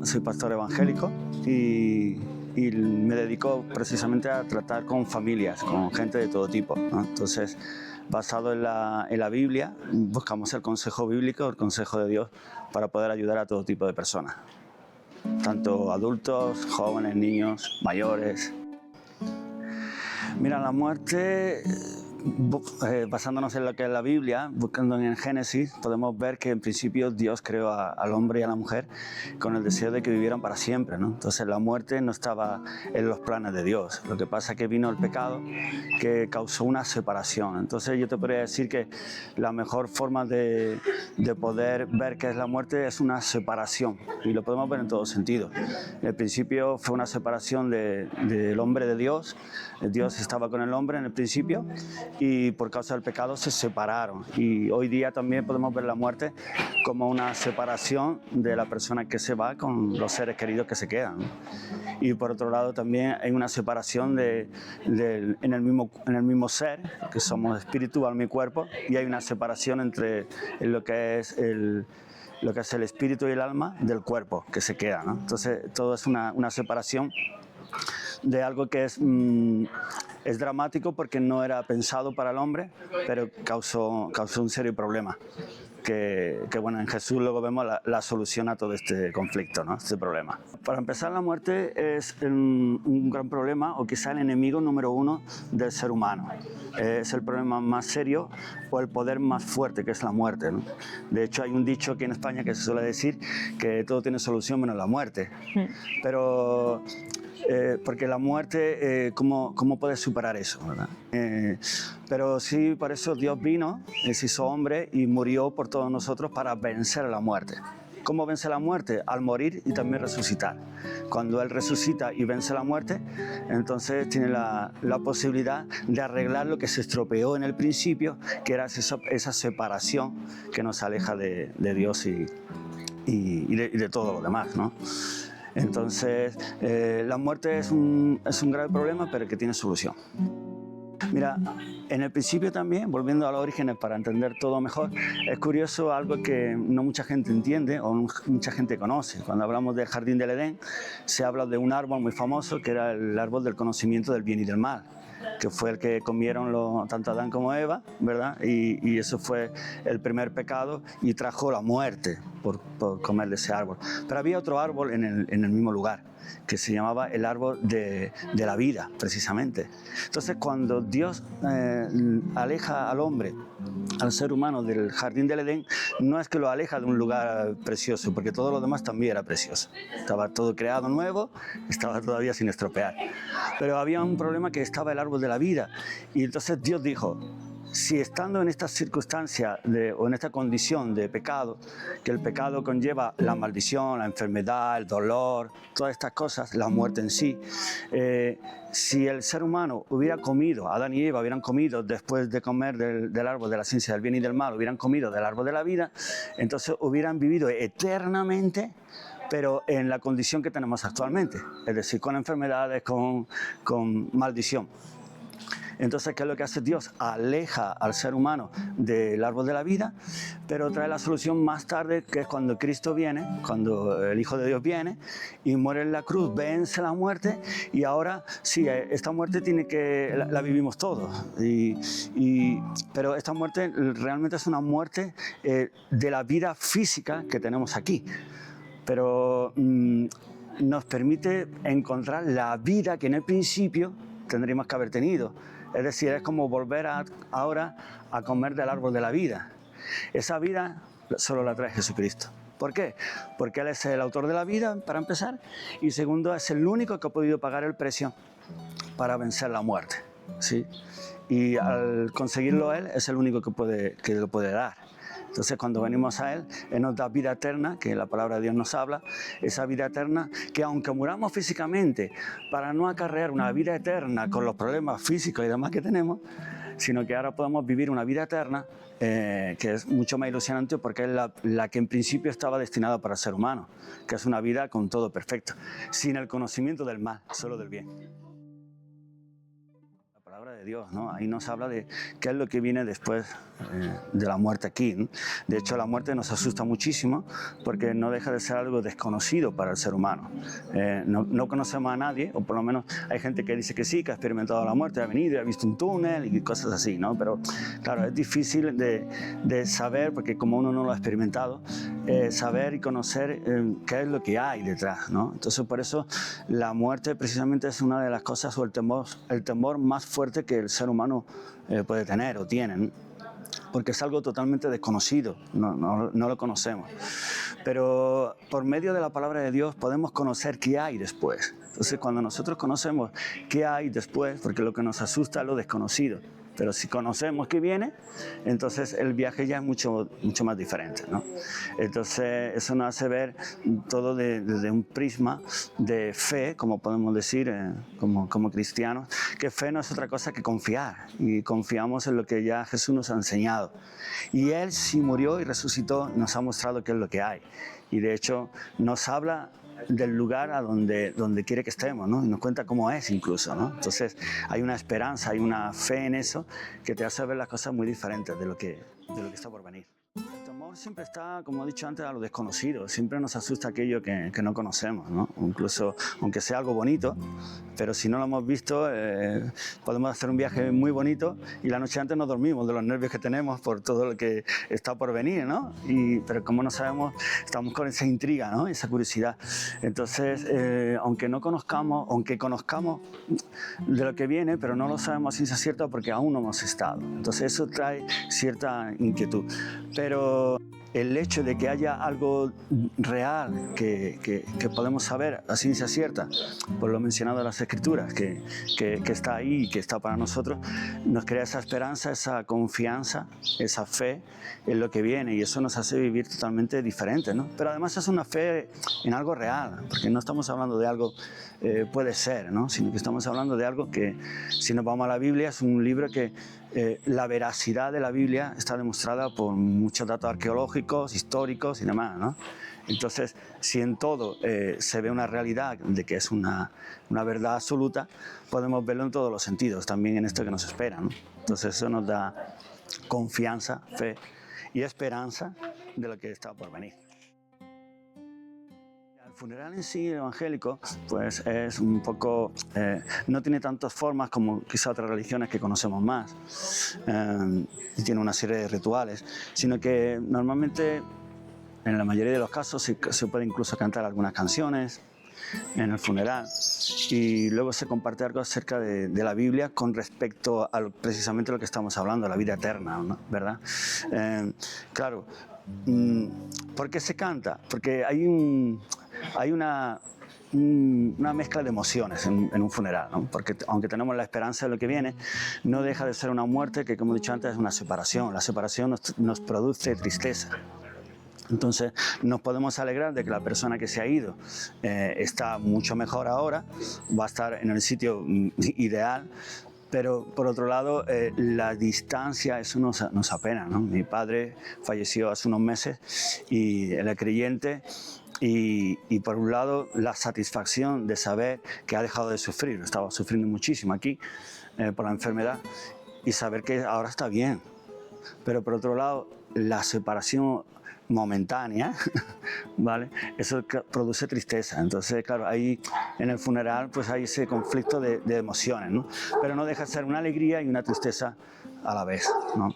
soy pastor evangélico y me dedico precisamente a tratar con familias, con gente de todo tipo, ¿no? Entonces, basado en la Biblia, buscamos el consejo bíblico, el consejo de Dios, para poder ayudar a todo tipo de personas, tanto adultos, jóvenes, niños, mayores. Mira, la muerte, basándonos en lo que es la Biblia, buscando en el Génesis, podemos ver que en principio Dios creó al hombre y a la mujer con el deseo de que vivieran para siempre, ¿no? Entonces la muerte no estaba en los planes de Dios. Lo que pasa es que vino el pecado que causó una separación. Entonces yo te podría decir que la mejor forma de poder ver qué es la muerte es una separación, y lo podemos ver en todo sentido. En el principio fue una separación del hombre de Dios. Dios estaba con el hombre en el principio y por causa del pecado se separaron, y hoy día también podemos ver la muerte como una separación de la persona que se va con los seres queridos que se quedan. Y por otro lado también hay una separación en el mismo ser, que somos espíritu, alma y cuerpo, y hay una separación entre lo que es el espíritu y el alma del cuerpo que se queda, ¿no? Entonces todo es una separación de algo que es dramático porque no era pensado para el hombre, pero causó un serio problema. Que bueno, en Jesús luego vemos la solución a todo este conflicto, ¿no? Este problema. Para empezar, la muerte es un gran problema, o quizá el enemigo número uno del ser humano. Es el problema más serio o el poder más fuerte, que es la muerte, ¿no? De hecho, hay un dicho aquí en España que se suele decir que todo tiene solución menos la muerte. Pero porque la muerte, ¿cómo puedes superar eso, verdad? Pero sí, por eso Dios vino, se hizo hombre y murió por todos nosotros para vencer a la muerte. ¿Cómo vence la muerte? Al morir y también resucitar. Cuando Él resucita y vence la muerte, entonces tiene la posibilidad de arreglar lo que se estropeó en el principio, que era esa separación que nos aleja de Dios y de todo lo demás, ¿no? Entonces, la muerte es un grave problema, pero que tiene solución. Mira, en el principio también, volviendo a los orígenes para entender todo mejor, es curioso algo que no mucha gente entiende o mucha gente conoce. Cuando hablamos del Jardín del Edén, se habla de un árbol muy famoso que era el árbol del conocimiento del bien y del mal, que fue el que comieron tanto Adán como Eva, ¿verdad? Y eso fue el primer pecado y trajo la muerte por comer de ese árbol. Pero había otro árbol en el mismo lugar, que se llamaba el árbol de la vida, precisamente. Entonces, cuando Dios aleja al hombre, al ser humano, del Jardín del Edén, no es que lo aleja de un lugar precioso, porque todo lo demás también era precioso. Estaba todo creado nuevo, estaba todavía sin estropear. Pero había un problema, que estaba el árbol de la vida. Y entonces Dios dijo: si estando en esta circunstancia o en esta condición de pecado, que el pecado conlleva la maldición, la enfermedad, el dolor, todas estas cosas, la muerte en sí, si el ser humano hubiera comido, Adán y Eva hubieran comido, después de comer del árbol de la ciencia del bien y del mal, hubieran comido del árbol de la vida, entonces hubieran vivido eternamente, pero en la condición que tenemos actualmente, es decir, con enfermedades, con maldición. Entonces, ¿qué es lo que hace Dios? Aleja al ser humano del árbol de la vida, pero trae la solución más tarde, que es cuando Cristo viene, cuando el Hijo de Dios viene y muere en la cruz, vence la muerte, y ahora sí, esta muerte la vivimos todos. Pero esta muerte realmente es una muerte de la vida física que tenemos aquí. Pero nos permite encontrar la vida que en el principio tendríamos que haber tenido. Es decir, es como volver ahora a comer del árbol de la vida. Esa vida solo la trae Jesucristo. ¿Por qué? Porque Él es el autor de la vida, para empezar, y segundo, es el único que ha podido pagar el precio para vencer la muerte, ¿sí? Y al conseguirlo Él, es el único que lo puede dar. Entonces, cuando venimos a Él nos da vida eterna, que la palabra de Dios nos habla, esa vida eterna que, aunque muramos físicamente, para no acarrear una vida eterna con los problemas físicos y demás que tenemos, sino que ahora podemos vivir una vida eterna que es mucho más ilusionante, porque es la que en principio estaba destinada para el ser humano, que es una vida con todo perfecto, sin el conocimiento del mal, solo del bien. La palabra palabra de Dios, ¿no? Ahí nos habla de qué es lo que viene después de la muerte aquí, ¿no? De hecho, la muerte nos asusta muchísimo porque no deja de ser algo desconocido para el ser humano. No conocemos a nadie, o por lo menos hay gente que dice que sí, que ha experimentado la muerte, ha venido y ha visto un túnel y cosas así, ¿no? Pero claro, es difícil de saber, porque como uno no lo ha experimentado, saber y conocer qué es lo que hay detrás, ¿no? Entonces, por eso la muerte precisamente es una de las cosas, o el temor más fuerte que el ser humano puede tener o tiene, ¿no? Porque es algo totalmente desconocido, no lo conocemos. Pero por medio de la palabra de Dios podemos conocer qué hay después. Entonces, cuando nosotros conocemos qué hay después, porque lo que nos asusta es lo desconocido, pero si conocemos qué viene, entonces el viaje ya es mucho más diferente, ¿no? Entonces, eso nos hace ver todo desde un prisma de fe, como podemos decir, como cristianos, que fe no es otra cosa que confiar, y confiamos en lo que ya Jesús nos ha enseñado. Y Él sí murió y resucitó, y nos ha mostrado qué es lo que hay. Y de hecho, nos habla del lugar a donde quiere que estemos, ¿no? Y nos cuenta cómo es incluso, ¿no? Entonces hay una esperanza, hay una fe en eso que te hace ver las cosas muy diferentes de lo que está por venir. El temor siempre está, como he dicho antes, a lo desconocido. Siempre nos asusta aquello que no conocemos, ¿no? Incluso aunque sea algo bonito, pero si no lo hemos visto, podemos hacer un viaje muy bonito y la noche antes no dormimos de los nervios que tenemos por todo lo que está por venir, ¿no? Pero como no sabemos, estamos con esa intriga, ¿no? Esa curiosidad. Entonces, aunque conozcamos de lo que viene, pero no lo sabemos a ciencia cierta porque aún no hemos estado. Entonces eso trae cierta inquietud. Pero el hecho de que haya algo real que podemos saber a ciencia cierta, por lo mencionado en las Escrituras, que está ahí y que está para nosotros, nos crea esa esperanza, esa confianza, esa fe en lo que viene, y eso nos hace vivir totalmente diferente, ¿no? Pero además es una fe en algo real, porque no estamos hablando de algo puede ser, ¿no? Sino que estamos hablando de algo que, si nos vamos a la Biblia, es un libro que la veracidad de la Biblia está demostrada por muchos datos arqueológicos, históricos y demás, ¿no? Entonces, si en todo se ve una realidad de que es una verdad absoluta, podemos verlo en todos los sentidos, también en esto que nos espera, ¿no? Entonces eso nos da confianza, fe y esperanza de lo que está por venir. El funeral en sí evangélico pues es un poco, no tiene tantas formas como quizá otras religiones que conocemos más, y tiene una serie de rituales, sino que normalmente en la mayoría de los casos se puede incluso cantar algunas canciones en el funeral, y luego se comparte algo acerca de la Biblia con respecto a precisamente lo que estamos hablando, la vida eterna, ¿no? ¿Verdad? Claro, ¿por qué se canta? Porque hay una mezcla de emociones en un funeral, ¿no? Porque aunque tenemos la esperanza de lo que viene, no deja de ser una muerte que, como he dicho antes, es una separación. La separación nos produce tristeza. Entonces nos podemos alegrar de que la persona que se ha ido está mucho mejor ahora, va a estar en el sitio ideal, pero por otro lado la distancia, eso nos apena, ¿no? Mi padre falleció hace unos meses y él es creyente, y por un lado la satisfacción de saber que ha dejado de sufrir, estaba sufriendo muchísimo aquí por la enfermedad, y saber que ahora está bien, pero por otro lado la separación momentánea, ¿vale? Eso produce tristeza. Entonces, claro, ahí en el funeral pues hay ese conflicto de emociones, ¿no? Pero no deja de ser una alegría y una tristeza a la vez, ¿no?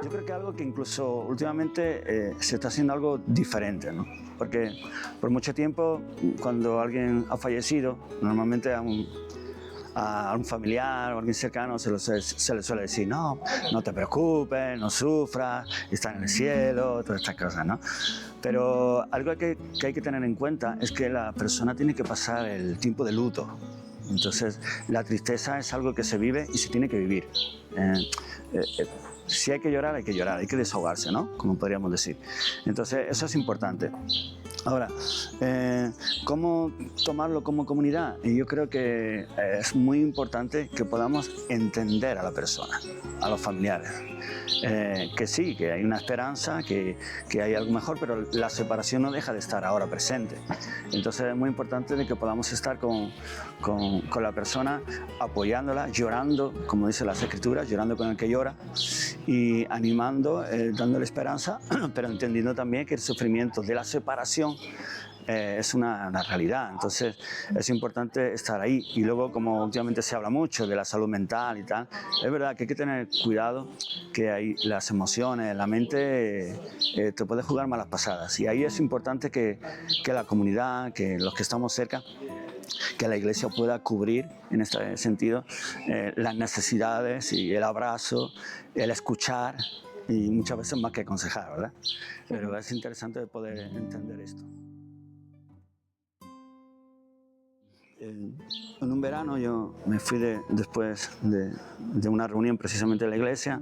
Yo creo que algo que incluso últimamente se está haciendo algo diferente, ¿no? Porque por mucho tiempo, cuando alguien ha fallecido, normalmente a un familiar o a alguien cercano se le suele decir, no te preocupes, no sufras, está en el cielo, todas estas cosas, ¿no? Pero algo que hay que tener en cuenta es que la persona tiene que pasar el tiempo de luto. Entonces, la tristeza es algo que se vive y se tiene que vivir. Si hay que llorar, hay que desahogarse, ¿no? Como podríamos decir. Entonces, eso es importante. Ahora, ¿cómo tomarlo como comunidad? Y yo creo que es muy importante que podamos entender a la persona, a los familiares. Que sí, que hay una esperanza, que hay algo mejor, pero la separación no deja de estar ahora presente. Entonces es muy importante de que podamos estar con la persona, apoyándola, llorando, como dice las Escrituras, llorando con el que llora, y animando, dándole esperanza, pero entendiendo también que el sufrimiento de la separación es una realidad. Entonces es importante estar ahí. Y luego, como últimamente se habla mucho de la salud mental y tal, es verdad que hay que tener cuidado, que hay las emociones, la mente te puede jugar malas pasadas, y ahí es importante que la comunidad, que los que estamos cerca, que la iglesia pueda cubrir en este sentido las necesidades y el abrazo, el escuchar, y muchas veces más que aconsejar, ¿verdad? Pero es interesante poder entender esto. En un verano yo me fui después de una reunión precisamente en la iglesia,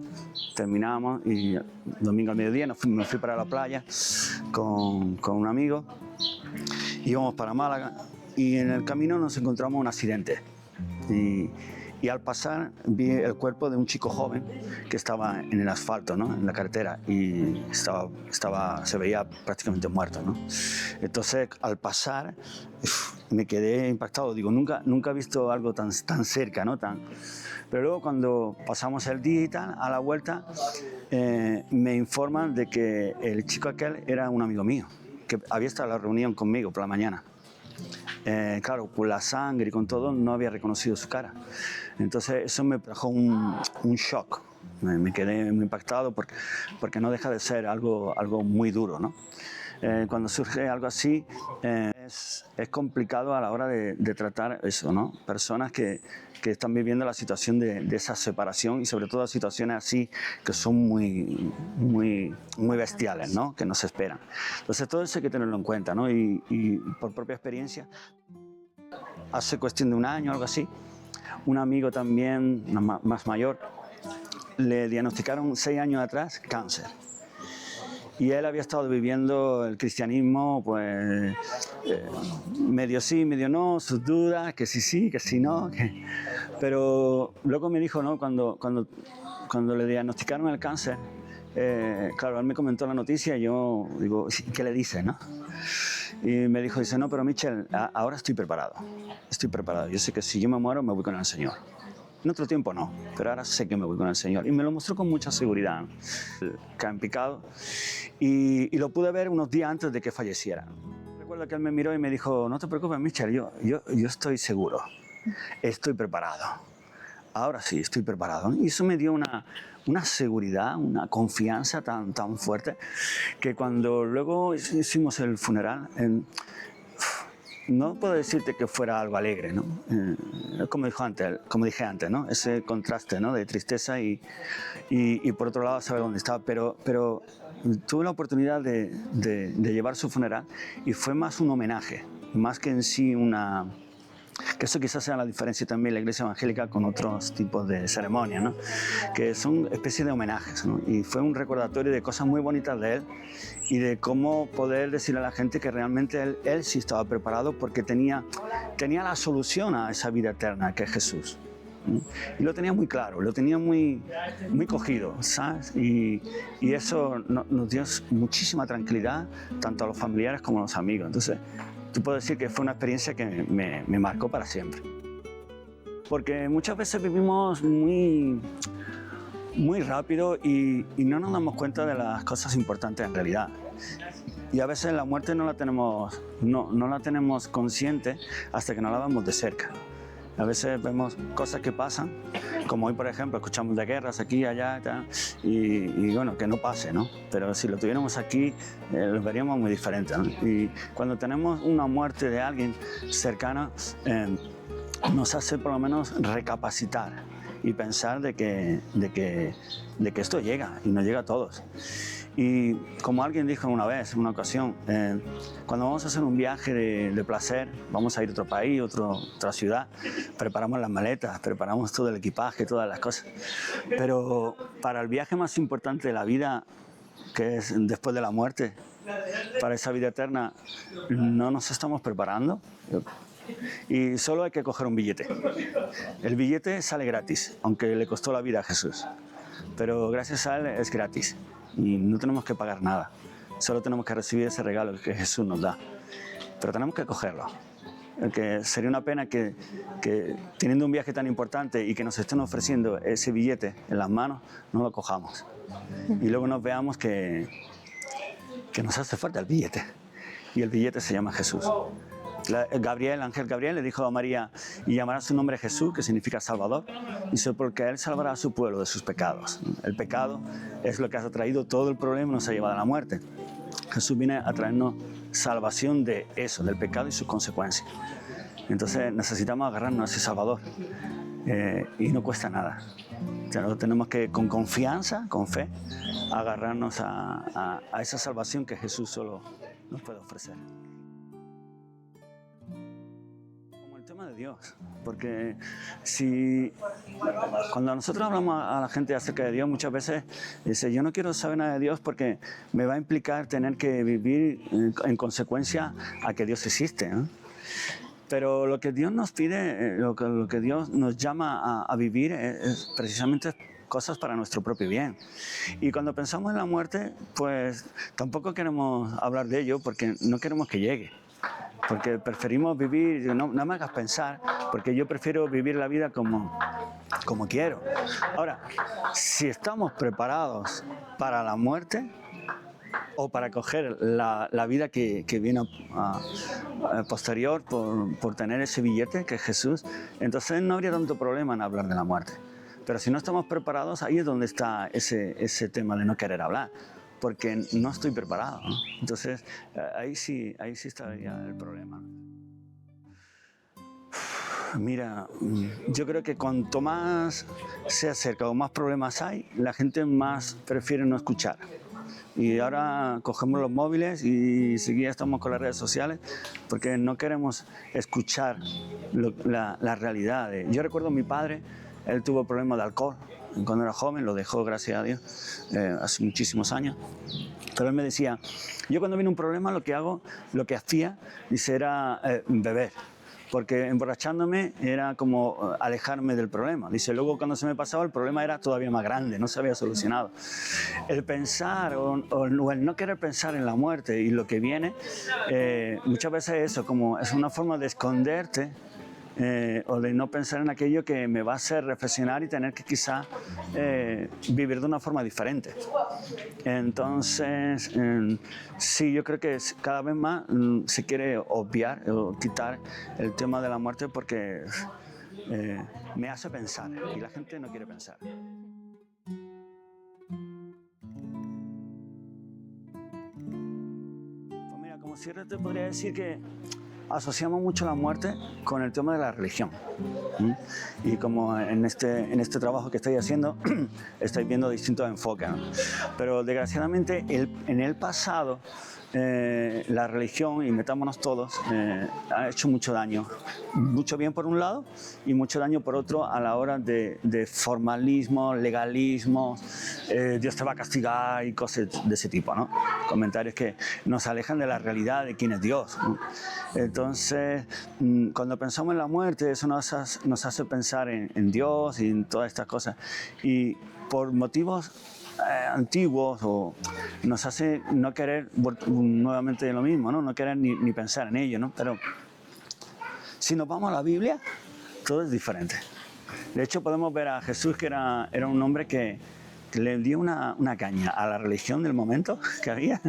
terminamos y domingo al mediodía me fui para la playa con un amigo, íbamos para Málaga y en el camino nos encontramos un accidente. Y al pasar vi el cuerpo de un chico joven que estaba en el asfalto, ¿no? En la carretera, y se veía prácticamente muerto, ¿no? Entonces, al pasar, me quedé impactado. Digo, nunca he visto algo tan cerca, ¿no? Pero luego, cuando pasamos el día y tal, a la vuelta, me informan de que el chico aquel era un amigo mío, que había estado en la reunión conmigo por la mañana. Claro, por la sangre y con todo, no había reconocido su cara. Entonces eso me trajo un shock. Me quedé muy impactado porque no deja de ser algo muy duro, ¿no? Cuando surge algo así, es complicado a la hora de tratar eso, ¿no? Personas que están viviendo la situación de esa separación, y sobre todo situaciones así que son muy bestiales, ¿no? Que no se esperan. Entonces todo eso hay que tenerlo en cuenta, ¿no? Y por propia experiencia, hace cuestión de un año, algo así, un amigo también más mayor, le diagnosticaron 6 años atrás cáncer. Y él había estado viviendo el cristianismo, pues, medio sí, medio no, sus dudas, que sí, que sí no. Pero luego me dijo, ¿no? Cuando le diagnosticaron el cáncer, claro, él me comentó la noticia y yo digo, ¿qué le dice, no? Y me dijo, no, pero Michel, ahora estoy preparado. Yo sé que si yo me muero, me voy con el Señor. En otro tiempo no, pero ahora sé que me voy con el Señor. Y me lo mostró con mucha seguridad, que han picado. Y lo pude ver unos días antes de que falleciera. Recuerdo que él me miró y me dijo, no te preocupes, Michel, yo estoy seguro, estoy preparado. Ahora sí, estoy preparado. Y eso me dio una seguridad, una confianza tan fuerte, que cuando luego hicimos el funeral, no puedo decirte que fuera algo alegre, ¿no? Como dije antes, ¿no? Ese contraste, ¿no? De tristeza y por otro lado saber dónde estaba, pero tuve la oportunidad de llevar su funeral, y fue más un homenaje, más que en sí que eso quizás sea la diferencia también de la iglesia evangélica con otros tipos de ceremonias, ¿no? Que son especies de homenajes, ¿no? Y fue un recordatorio de cosas muy bonitas de él, y de cómo poder decirle a la gente que realmente él sí estaba preparado, porque tenía la solución a esa vida eterna que es Jesús. Y lo tenía muy claro, lo tenía muy cogido, ¿sabes? Y eso nos dio muchísima tranquilidad, tanto a los familiares como a los amigos. Entonces, tú puedes decir que fue una experiencia que me marcó para siempre. Porque muchas veces vivimos muy rápido y no nos damos cuenta de las cosas importantes en realidad. Y a veces la muerte no la tenemos consciente hasta que no la vemos de cerca. A veces vemos cosas que pasan, como hoy, por ejemplo, escuchamos de guerras aquí y allá, y bueno, que no pase, ¿no? Pero si lo tuviéramos aquí, lo veríamos muy diferente, ¿no? Y cuando tenemos una muerte de alguien cercano, nos hace por lo menos recapacitar y pensar de que esto llega, y nos llega a todos. Y como alguien dijo una vez, en una ocasión, cuando vamos a hacer un viaje de placer, vamos a ir a otro país, otra ciudad, preparamos las maletas, preparamos todo el equipaje, todas las cosas. Pero para el viaje más importante de la vida, que es después de la muerte, para esa vida eterna, no nos estamos preparando. Y solo hay que coger un billete. El billete sale gratis, aunque le costó la vida a Jesús. Pero gracias a Él es gratis y no tenemos que pagar nada. Solo tenemos que recibir ese regalo que Jesús nos da. Pero tenemos que cogerlo. Que sería una pena que teniendo un viaje tan importante y que nos estén ofreciendo ese billete en las manos, no lo cojamos. Y luego nos veamos que nos hace falta el billete. Y el billete se llama Jesús. El ángel Gabriel le dijo a María, y llamará su nombre Jesús, que significa Salvador, dice, porque Él salvará a su pueblo de sus pecados. El pecado es lo que ha traído todo el problema y nos ha llevado a la muerte. Jesús viene a traernos salvación de eso, del pecado y sus consecuencias. Entonces necesitamos agarrarnos a ese Salvador y no cuesta nada. Tenemos que, con confianza, con fe, agarrarnos a esa salvación que Jesús solo nos puede ofrecer. El tema de Dios, porque cuando nosotros hablamos a la gente acerca de Dios, muchas veces dice, yo no quiero saber nada de Dios porque me va a implicar tener que vivir en consecuencia a que Dios existe, ¿no? Pero lo que Dios nos pide, lo que Dios nos llama a vivir es precisamente cosas para nuestro propio bien. Y cuando pensamos en la muerte, pues tampoco queremos hablar de ello porque no queremos que llegue. Porque preferimos vivir, no me hagas pensar, porque yo prefiero vivir la vida como quiero. Ahora, si estamos preparados para la muerte o para coger la vida que viene posterior por tener ese billete que es Jesús, entonces no habría tanto problema en hablar de la muerte. Pero si no estamos preparados, ahí es donde está ese tema de no querer hablar. Porque no estoy preparado, ¿no? Entonces, ahí sí estaría el problema. Mira, yo creo que cuanto más se acerca o más problemas hay, la gente más prefiere no escuchar. Y ahora cogemos los móviles y seguida estamos con las redes sociales porque no queremos escuchar la realidad. Yo recuerdo a mi padre, él tuvo problemas de alcohol. Cuando era joven, lo dejó, gracias a Dios, hace muchísimos años. Pero él me decía, yo cuando viene un problema lo que hacía, dice, era beber. Porque emborrachándome era como alejarme del problema. Dice, luego cuando se me pasaba el problema era todavía más grande, no se había solucionado. El pensar o el no querer pensar en la muerte y lo que viene, muchas veces eso, como es una forma de esconderte, o de no pensar en aquello que me va a hacer reflexionar y tener que quizá vivir de una forma diferente. Entonces, sí, yo creo que cada vez más se quiere obviar o quitar el tema de la muerte porque me hace pensar y la gente no quiere pensar. Pues mira, como cierre te podría decir que asociamos mucho la muerte con el tema de la religión. Y como en este trabajo que estoy haciendo, estáis viendo distintos enfoques, ¿no? Pero desgraciadamente en el pasado la religión, y metámonos todos, ha hecho mucho daño. Mucho bien por un lado y mucho daño por otro a la hora de formalismo, legalismo, Dios te va a castigar y cosas de ese tipo, ¿no? Comentarios que nos alejan de la realidad de quién es Dios, ¿no? Entonces, cuando pensamos en la muerte, eso nos hace pensar en Dios y en todas estas cosas. Y por motivos antiguos o nos hace no querer nuevamente lo mismo, ¿no? No querer ni pensar en ello, ¿no? Pero si nos vamos a la Biblia, todo es diferente. De hecho, podemos ver a Jesús, que era un hombre que le dio una caña a la religión del momento que había,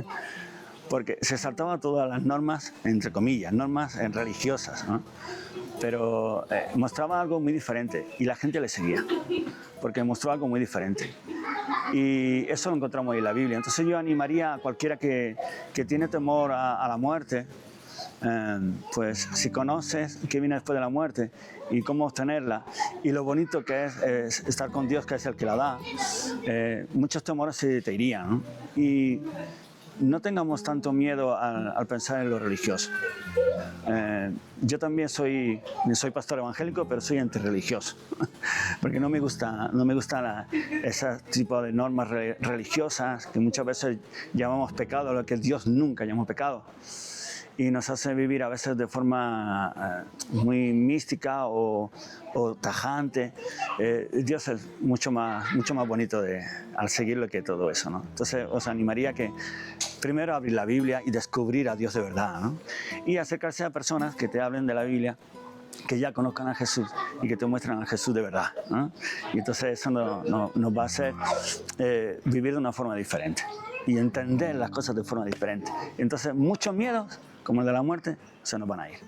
porque se saltaba todas las normas, entre comillas, normas religiosas, ¿no? Pero mostraba algo muy diferente y la gente le seguía, porque mostró algo muy diferente. Y eso lo encontramos ahí en la Biblia. Entonces yo animaría a cualquiera que tiene temor a la muerte, pues si conoces qué viene después de la muerte y cómo obtenerla y lo bonito que es estar con Dios, que es el que la da, muchos temores se te irían, ¿no? Y no tengamos tanto miedo al pensar en lo religioso. Yo también soy pastor evangélico, pero soy antirreligioso, porque no me gusta ese tipo de normas religiosas que muchas veces llamamos pecado, lo que Dios nunca llamó pecado, y nos hace vivir a veces de forma muy mística o tajante. Dios es mucho más bonito al seguirlo que todo eso, ¿no? Entonces os animaría que primero abrir la Biblia y descubrir a Dios de verdad, ¿no? Y acercarse a personas que te hablen de la Biblia, que ya conozcan a Jesús y que te muestran a Jesús de verdad, ¿no? Y entonces eso nos va a hacer vivir de una forma diferente y entender las cosas de forma diferente. Y entonces muchos miedos, como el de la muerte, se nos van a ir.